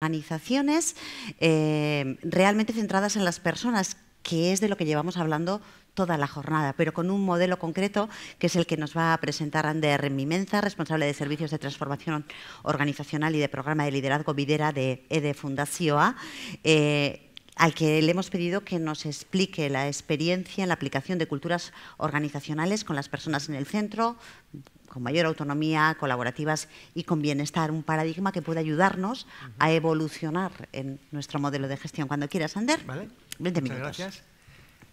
organizaciones realmente centradas en las personas, que es de lo que llevamos hablando toda la jornada, pero con un modelo concreto que es el que nos va a presentar Ander Mimenza, responsable de Servicios de Transformación Organizacional y de Programa de Liderazgo Videra de EDE Fundazioa, al que le hemos pedido que nos explique la experiencia en la aplicación de culturas organizacionales con las personas en el centro, con mayor autonomía, colaborativas y con bienestar, un paradigma que puede ayudarnos a evolucionar en nuestro modelo de gestión. Cuando quieras, Ander, ¿Vale? 20 Muchas minutos. Gracias.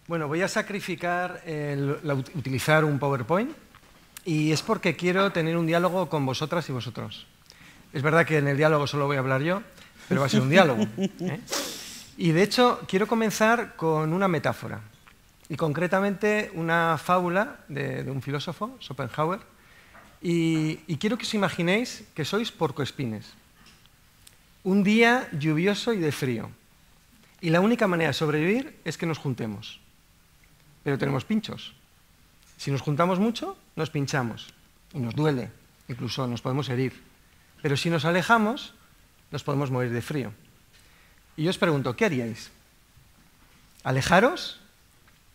Bueno, voy a sacrificar utilizar un PowerPoint y es porque quiero tener un diálogo con vosotras y vosotros. Es verdad que en el diálogo solo voy a hablar yo, pero va a ser un diálogo, ¿eh? Y de hecho quiero comenzar con una metáfora y concretamente una fábula de un filósofo, Schopenhauer, y quiero que os imaginéis que sois puercoespines. Un día lluvioso y de frío. Y la única manera de sobrevivir es que nos juntemos. Pero tenemos pinchos. Si nos juntamos mucho, nos pinchamos. Y nos duele. Incluso nos podemos herir. Pero si nos alejamos, nos podemos morir de frío. Y yo os pregunto, ¿qué haríais? ¿Alejaros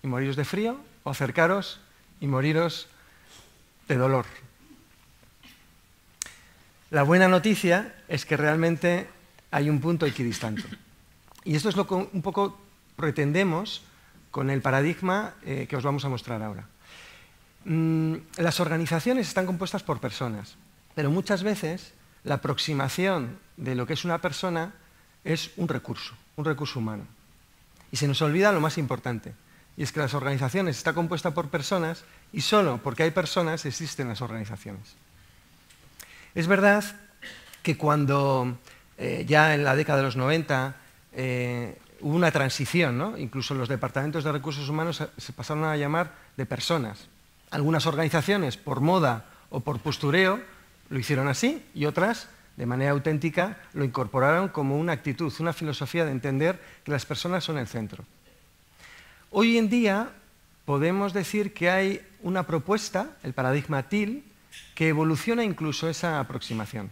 y moriros de frío? ¿O acercaros y moriros de dolor? La buena noticia es que realmente hay un punto equidistante. Y esto es lo que un poco pretendemos con el paradigma que os vamos a mostrar ahora. Las organizaciones están compuestas por personas, pero muchas veces la aproximación de lo que es una persona es un recurso humano. Y se nos olvida lo más importante, y es que las organizaciones están compuestas por personas y solo porque hay personas existen las organizaciones. Es verdad que cuando ya en la década de los 90 hubo una transición, ¿no? Incluso los departamentos de recursos humanos se pasaron a llamar de personas. Algunas organizaciones, por moda o por postureo, lo hicieron así, y otras, de manera auténtica, lo incorporaron como una actitud, una filosofía de entender que las personas son el centro. Hoy en día podemos decir que hay una propuesta, el paradigma TIL, que evoluciona incluso esa aproximación.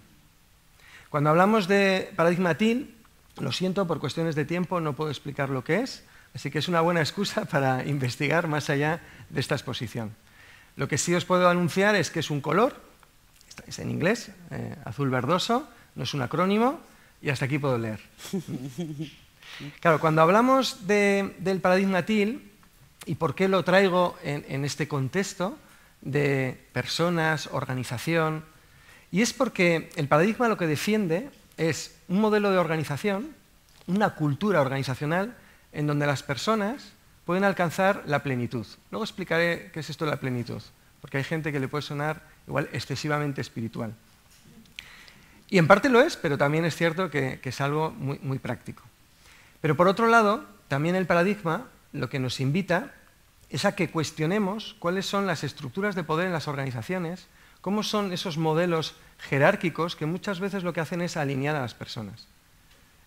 Cuando hablamos de paradigma TIL, lo siento, por cuestiones de tiempo no puedo explicar lo que es, así que es una buena excusa para investigar más allá de esta exposición. Lo que sí os puedo anunciar es que es un color, es en inglés, azul verdoso, no es un acrónimo, y hasta aquí puedo leer. Claro, cuando hablamos del paradigma TIL, y por qué lo traigo en este contexto de personas, organización, y es porque el paradigma lo que defiende es un modelo de organización, una cultura organizacional en donde las personas pueden alcanzar la plenitud. Luego explicaré qué es esto de la plenitud, porque hay gente que le puede sonar igual excesivamente espiritual. Y en parte lo es, pero también es cierto que es algo muy, muy práctico. Pero por otro lado, también el paradigma lo que nos invita es a que cuestionemos cuáles son las estructuras de poder en las organizaciones, cómo son esos modelos jerárquicos que muchas veces lo que hacen es alinear a las personas.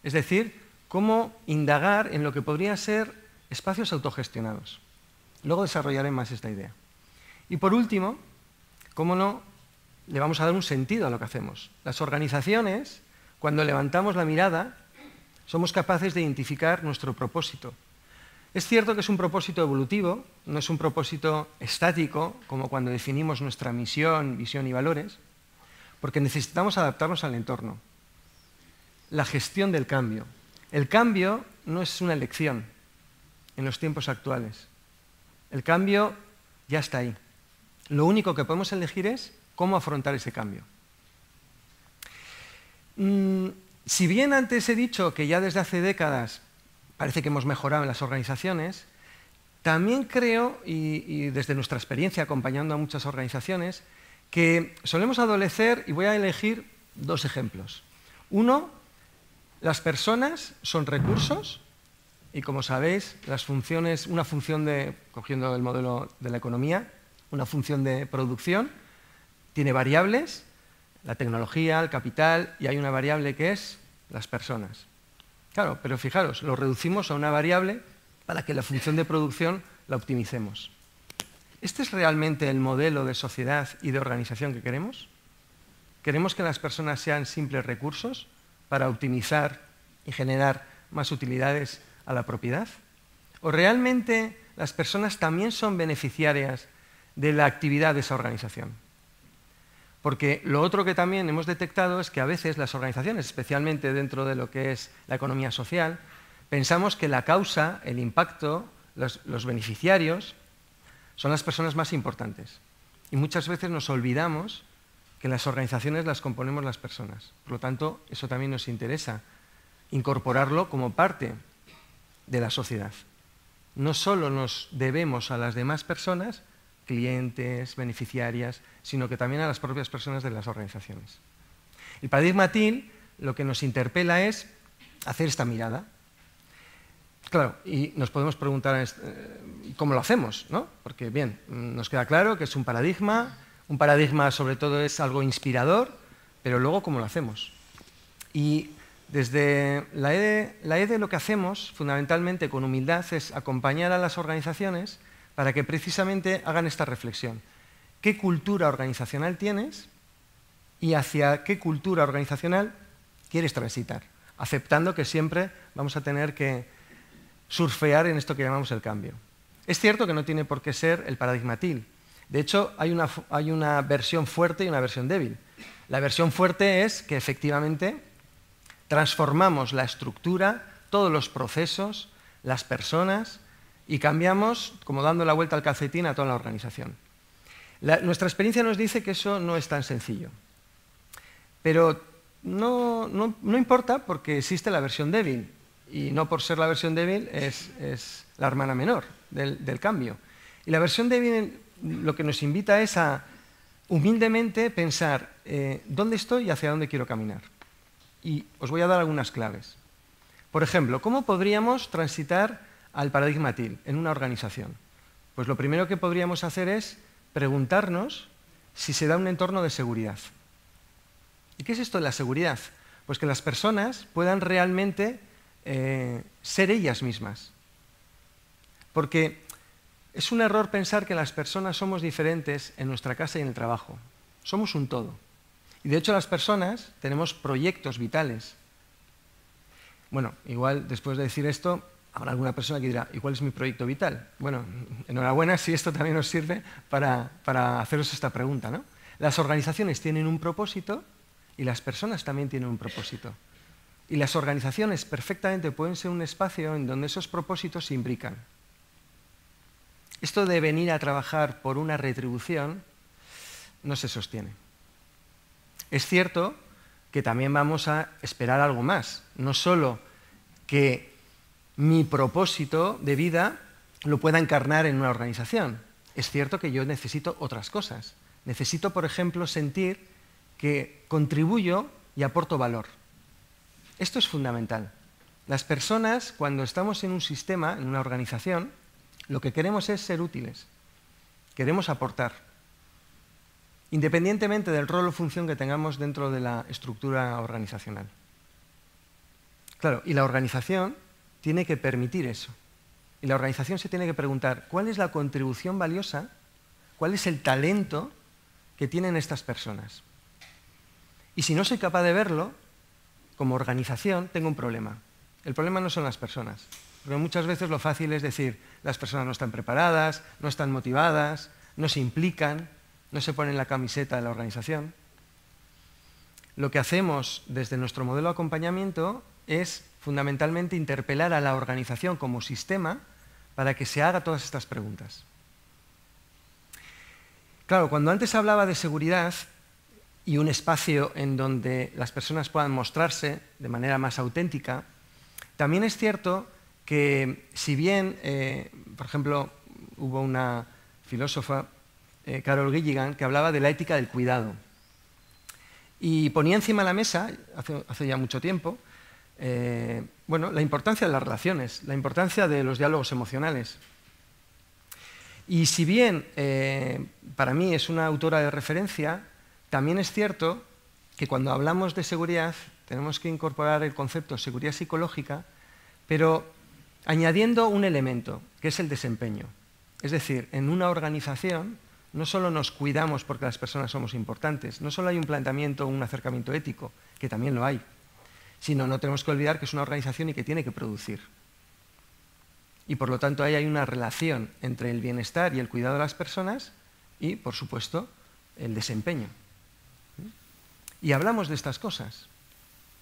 Es decir, cómo indagar en lo que podrían ser espacios autogestionados. Luego desarrollaré más esta idea. Y por último, cómo no, le vamos a dar un sentido a lo que hacemos. Las organizaciones, cuando levantamos la mirada, somos capaces de identificar nuestro propósito. Es cierto que es un propósito evolutivo, no es un propósito estático, como cuando definimos nuestra misión, visión y valores, porque necesitamos adaptarnos al entorno. La gestión del cambio. El cambio no es una elección en los tiempos actuales. El cambio ya está ahí. Lo único que podemos elegir es cómo afrontar ese cambio. Si bien antes he dicho que ya desde hace décadas parece que hemos mejorado en las organizaciones, también creo, y desde nuestra experiencia acompañando a muchas organizaciones, que solemos adolecer, y voy a elegir dos ejemplos. Uno, las personas son recursos, y como sabéis, las funciones, una función de, cogiendo el modelo de la economía, una función de producción, tiene variables, la tecnología, el capital, y hay una variable que es las personas. Claro, pero fijaros, lo reducimos a una variable para que la función de producción la optimicemos. ¿Este es realmente el modelo de sociedad y de organización que queremos? ¿Queremos que las personas sean simples recursos para optimizar y generar más utilidades a la propiedad? ¿O realmente las personas también son beneficiarias de la actividad de esa organización? Porque lo otro que también hemos detectado es que a veces las organizaciones, especialmente dentro de lo que es la economía social, pensamos que la causa, el impacto, los beneficiarios son las personas más importantes. Y muchas veces nos olvidamos que las organizaciones las componemos las personas. Por lo tanto, eso también nos interesa, incorporarlo como parte de la sociedad. No solo nos debemos a las demás personas, clientes, beneficiarias, sino que también a las propias personas de las organizaciones. El paradigma TIL lo que nos interpela es hacer esta mirada. Claro, y nos podemos preguntar cómo lo hacemos, ¿no? Porque, bien, nos queda claro que es un paradigma sobre todo es algo inspirador, pero luego cómo lo hacemos. Y desde la EDE lo que hacemos, fundamentalmente con humildad, es acompañar a las organizaciones para que precisamente hagan esta reflexión. ¿Qué cultura organizacional tienes y hacia qué cultura organizacional quieres transitar? Aceptando que siempre vamos a tener que surfear en esto que llamamos el cambio. Es cierto que no tiene por qué ser el paradigma TIL. De hecho, hay una versión fuerte y una versión débil. La versión fuerte es que efectivamente transformamos la estructura, todos los procesos, las personas y cambiamos, como dando la vuelta al calcetín, a toda la organización. Nuestra experiencia nos dice que eso no es tan sencillo. Pero no importa porque existe la versión débil. Y no por ser la versión débil es la hermana menor del cambio. Y la versión débil lo que nos invita es a humildemente pensar dónde estoy y hacia dónde quiero caminar. Y os voy a dar algunas claves. Por ejemplo, ¿cómo podríamos transitar al paradigma TIL en una organización? Pues lo primero que podríamos hacer es preguntarnos si se da un entorno de seguridad. ¿Y qué es esto de la seguridad? Pues que las personas puedan realmente ser ellas mismas. Porque es un error pensar que las personas somos diferentes en nuestra casa y en el trabajo. Somos un todo. Y de hecho las personas tenemos proyectos vitales. Bueno, igual después de decir esto, habrá alguna persona que dirá, ¿y cuál es mi proyecto vital? Bueno, enhorabuena si esto también nos sirve para haceros esta pregunta, ¿no? Las organizaciones tienen un propósito y las personas también tienen un propósito. Y las organizaciones perfectamente pueden ser un espacio en donde esos propósitos se imbrican. Esto de venir a trabajar por una retribución no se sostiene. Es cierto que también vamos a esperar algo más, no solo que mi propósito de vida lo pueda encarnar en una organización. Es cierto que yo necesito otras cosas. Necesito, por ejemplo, sentir que contribuyo y aporto valor. Esto es fundamental. Las personas, cuando estamos en un sistema, en una organización, lo que queremos es ser útiles. Queremos aportar. Independientemente del rol o función que tengamos dentro de la estructura organizacional. Claro, y la organización tiene que permitir eso. Y la organización se tiene que preguntar, ¿cuál es la contribución valiosa? ¿Cuál es el talento que tienen estas personas? Y si no soy capaz de verlo, como organización tengo un problema. El problema no son las personas. Porque muchas veces lo fácil es decir, las personas no están preparadas, no están motivadas, no se implican, no se ponen la camiseta de la organización. Lo que hacemos desde nuestro modelo de acompañamiento es fundamentalmente interpelar a la organización como sistema para que se haga todas estas preguntas. Claro, cuando antes hablaba de seguridad y un espacio en donde las personas puedan mostrarse de manera más auténtica, también es cierto que si bien, por ejemplo, hubo una filósofa, Carol Gilligan, que hablaba de la ética del cuidado. Y ponía encima de la mesa, hace ya mucho tiempo, bueno, la importancia de las relaciones, la importancia de los diálogos emocionales. Y si bien para mí es una autora de referencia, también es cierto que cuando hablamos de seguridad tenemos que incorporar el concepto de seguridad psicológica, pero añadiendo un elemento, que es el desempeño. Es decir, en una organización no solo nos cuidamos porque las personas somos importantes, no solo hay un planteamiento o un acercamiento ético, que también lo hay, sino no tenemos que olvidar que es una organización y que tiene que producir. Y por lo tanto ahí hay una relación entre el bienestar y el cuidado de las personas y, por supuesto, el desempeño. Y hablamos de estas cosas.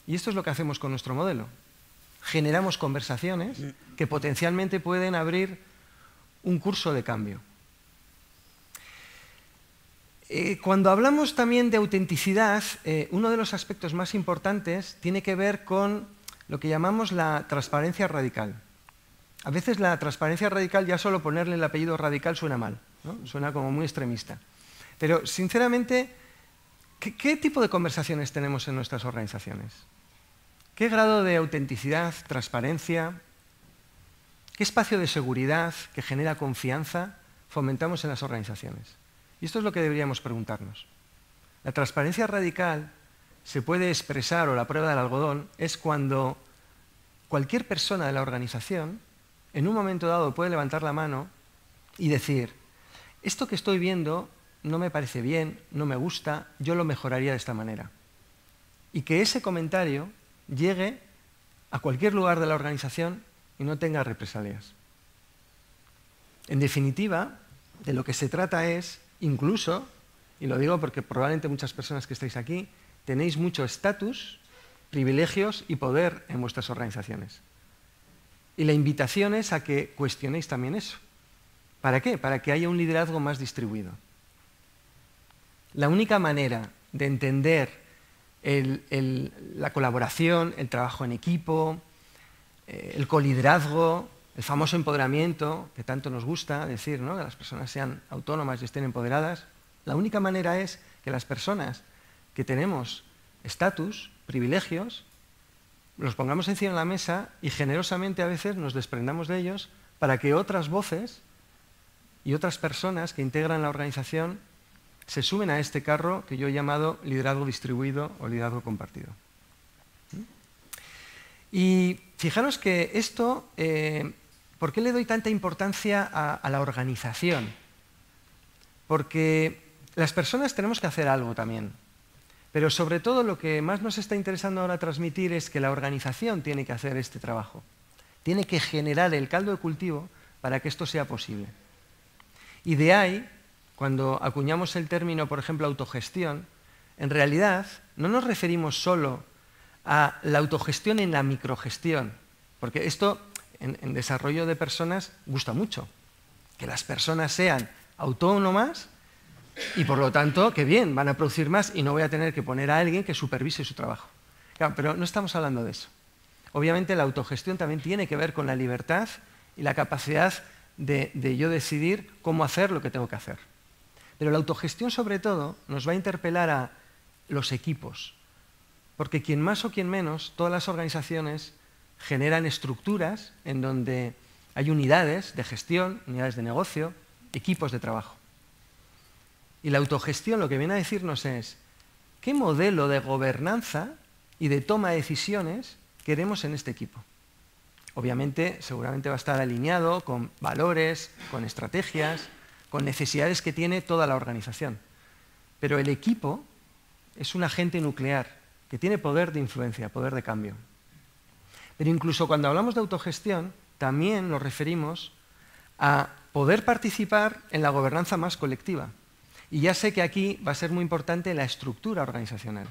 Y esto es lo que hacemos con nuestro modelo. Generamos conversaciones que potencialmente pueden abrir un curso de cambio. Cuando hablamos también de autenticidad, uno de los aspectos más importantes tiene que ver con lo que llamamos la transparencia radical. A veces la transparencia radical, ya solo ponerle el apellido radical suena mal, ¿no? Suena como muy extremista. Pero, sinceramente, ¿qué tipo de conversaciones tenemos en nuestras organizaciones? ¿Qué grado de autenticidad, transparencia, qué espacio de seguridad que genera confianza fomentamos en las organizaciones? Y esto es lo que deberíamos preguntarnos. La transparencia radical se puede expresar, o la prueba del algodón, es cuando cualquier persona de la organización, en un momento dado, puede levantar la mano y decir, esto que estoy viendo no me parece bien, no me gusta, yo lo mejoraría de esta manera. Y que ese comentario llegue a cualquier lugar de la organización y no tenga represalias. En definitiva, de lo que se trata es, incluso, y lo digo porque probablemente muchas personas que estáis aquí, tenéis mucho estatus, privilegios y poder en vuestras organizaciones. Y la invitación es a que cuestionéis también eso. ¿Para qué? Para que haya un liderazgo más distribuido. La única manera de entender la colaboración, el trabajo en equipo, el coliderazgo, el famoso empoderamiento, que tanto nos gusta decir, ¿no? Que las personas sean autónomas y estén empoderadas, la única manera es que las personas que tenemos estatus, privilegios, los pongamos encima de la mesa y generosamente a veces nos desprendamos de ellos para que otras voces y otras personas que integran la organización se suben a este carro que yo he llamado liderazgo distribuido o liderazgo compartido. Y fijaros que esto, ¿por qué le doy tanta importancia a la organización? Porque las personas tenemos que hacer algo también. Pero sobre todo lo que más nos está interesando ahora transmitir es que la organización tiene que hacer este trabajo. Tiene que generar el caldo de cultivo para que esto sea posible. Y de ahí, cuando acuñamos el término, por ejemplo, autogestión, en realidad no nos referimos solo a la autogestión en la microgestión, porque esto en desarrollo de personas gusta mucho, que las personas sean autónomas y por lo tanto, que bien, van a producir más y no voy a tener que poner a alguien que supervise su trabajo. Claro, pero no estamos hablando de eso. Obviamente la autogestión también tiene que ver con la libertad y la capacidad de yo decidir cómo hacer lo que tengo que hacer. Pero la autogestión, sobre todo, nos va a interpelar a los equipos, porque quien más o quien menos, todas las organizaciones generan estructuras en donde hay unidades de gestión, unidades de negocio, equipos de trabajo. Y la autogestión lo que viene a decirnos es qué modelo de gobernanza y de toma de decisiones queremos en este equipo. Obviamente, seguramente va a estar alineado con valores, con estrategias, con necesidades que tiene toda la organización. Pero el equipo es un agente nuclear que tiene poder de influencia, poder de cambio. Pero incluso cuando hablamos de autogestión, también nos referimos a poder participar en la gobernanza más colectiva. Y ya sé que aquí va a ser muy importante la estructura organizacional.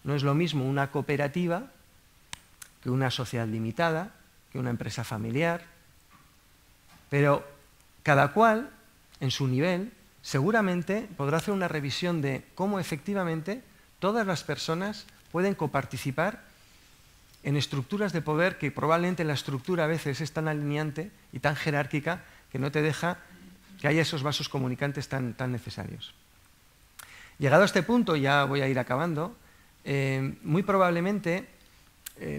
No es lo mismo una cooperativa que una sociedad limitada, que una empresa familiar, pero cada cual, en su nivel, seguramente podrá hacer una revisión de cómo efectivamente todas las personas pueden coparticipar en estructuras de poder que probablemente la estructura a veces es tan alineante y tan jerárquica que no te deja que haya esos vasos comunicantes tan necesarios. Llegado a este punto, ya voy a ir acabando, muy probablemente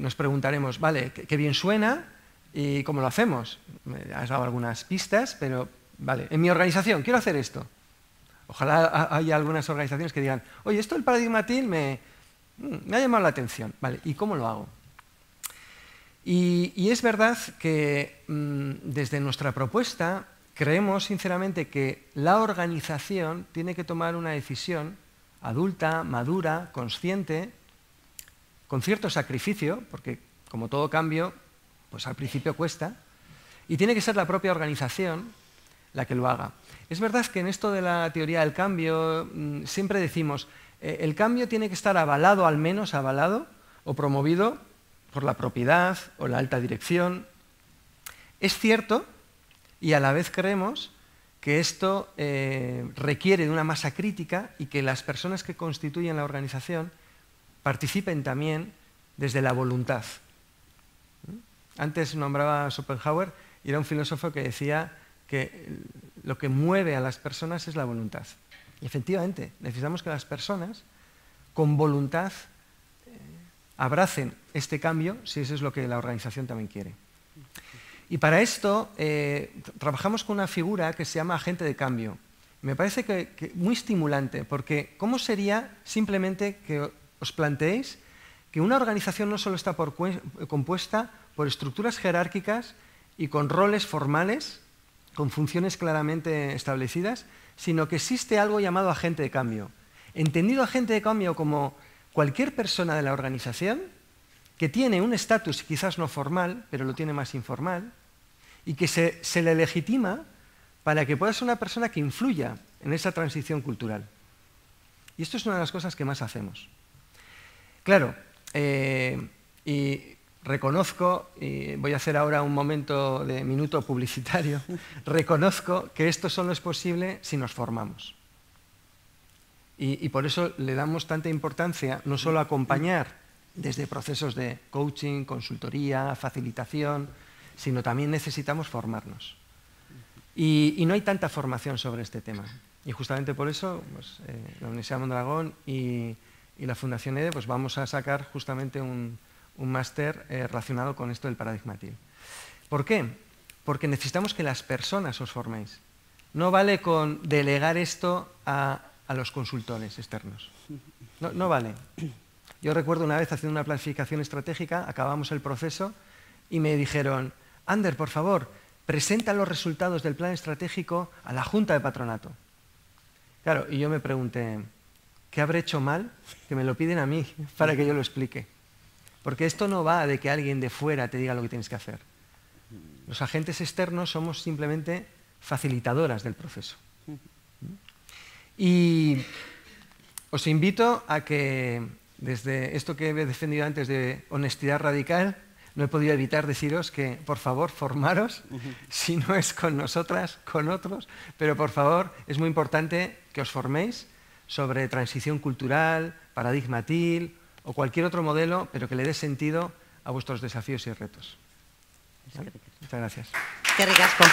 nos preguntaremos, vale, qué bien suena y cómo lo hacemos. Me has dado algunas pistas, pero vale, en mi organización quiero hacer esto. Ojalá haya algunas organizaciones que digan, oye, esto del paradigma TIL me ha llamado la atención. Vale, ¿y cómo lo hago? Y es verdad que desde nuestra propuesta creemos sinceramente que la organización tiene que tomar una decisión adulta, madura, consciente, con cierto sacrificio, porque como todo cambio, pues al principio cuesta, y tiene que ser la propia organización la que lo haga. Es verdad que en esto de la teoría del cambio siempre decimos, el cambio tiene que estar avalado, al menos avalado, o promovido por la propiedad o la alta dirección. Es cierto, y a la vez creemos que esto requiere de una masa crítica y que las personas que constituyen la organización participen también desde la voluntad. Antes nombraba a Schopenhauer y era un filósofo que decía que lo que mueve a las personas es la voluntad. Y efectivamente, necesitamos que las personas con voluntad abracen este cambio, si eso es lo que la organización también quiere. Y para esto trabajamos con una figura que se llama agente de cambio. Me parece que muy estimulante, porque ¿cómo sería simplemente que os planteéis que una organización no solo está compuesta por estructuras jerárquicas y con roles formales, con funciones claramente establecidas, sino que existe algo llamado agente de cambio? Entendido agente de cambio como cualquier persona de la organización que tiene un estatus quizás no formal, pero lo tiene más informal, y que se le legitima para que pueda ser una persona que influya en esa transición cultural. Y esto es una de las cosas que más hacemos. Claro, y reconozco, y voy a hacer ahora un momento de minuto publicitario, reconozco que esto solo es posible si nos formamos. Y por eso le damos tanta importancia no solo a acompañar desde procesos de coaching, consultoría, facilitación, sino también necesitamos formarnos. Y no hay tanta formación sobre este tema. Y justamente por eso pues, la Universidad de Mondragón y la Fundación EDE pues, vamos a sacar justamente un máster relacionado con esto del paradigma TIL. ¿Por qué? Porque necesitamos que las personas os forméis. No vale con delegar esto a los consultores externos. No vale. Yo recuerdo una vez haciendo una planificación estratégica, acabamos el proceso y me dijeron, Ander, por favor, presenta los resultados del plan estratégico a la Junta de Patronato. Claro, y yo me pregunté, ¿qué habré hecho mal? Que me lo piden a mí para que yo lo explique. Porque esto no va de que alguien de fuera te diga lo que tienes que hacer. Los agentes externos somos simplemente facilitadoras del proceso. Y os invito a que, desde esto que he defendido antes de honestidad radical, no he podido evitar deciros que, por favor, formaros, si no es con nosotras, con otros, pero por favor, es muy importante que os forméis sobre transición cultural, paradigma TIL o cualquier otro modelo, pero que le dé sentido a vuestros desafíos y retos. ¿Vale? Muchas gracias. Qué ricasco.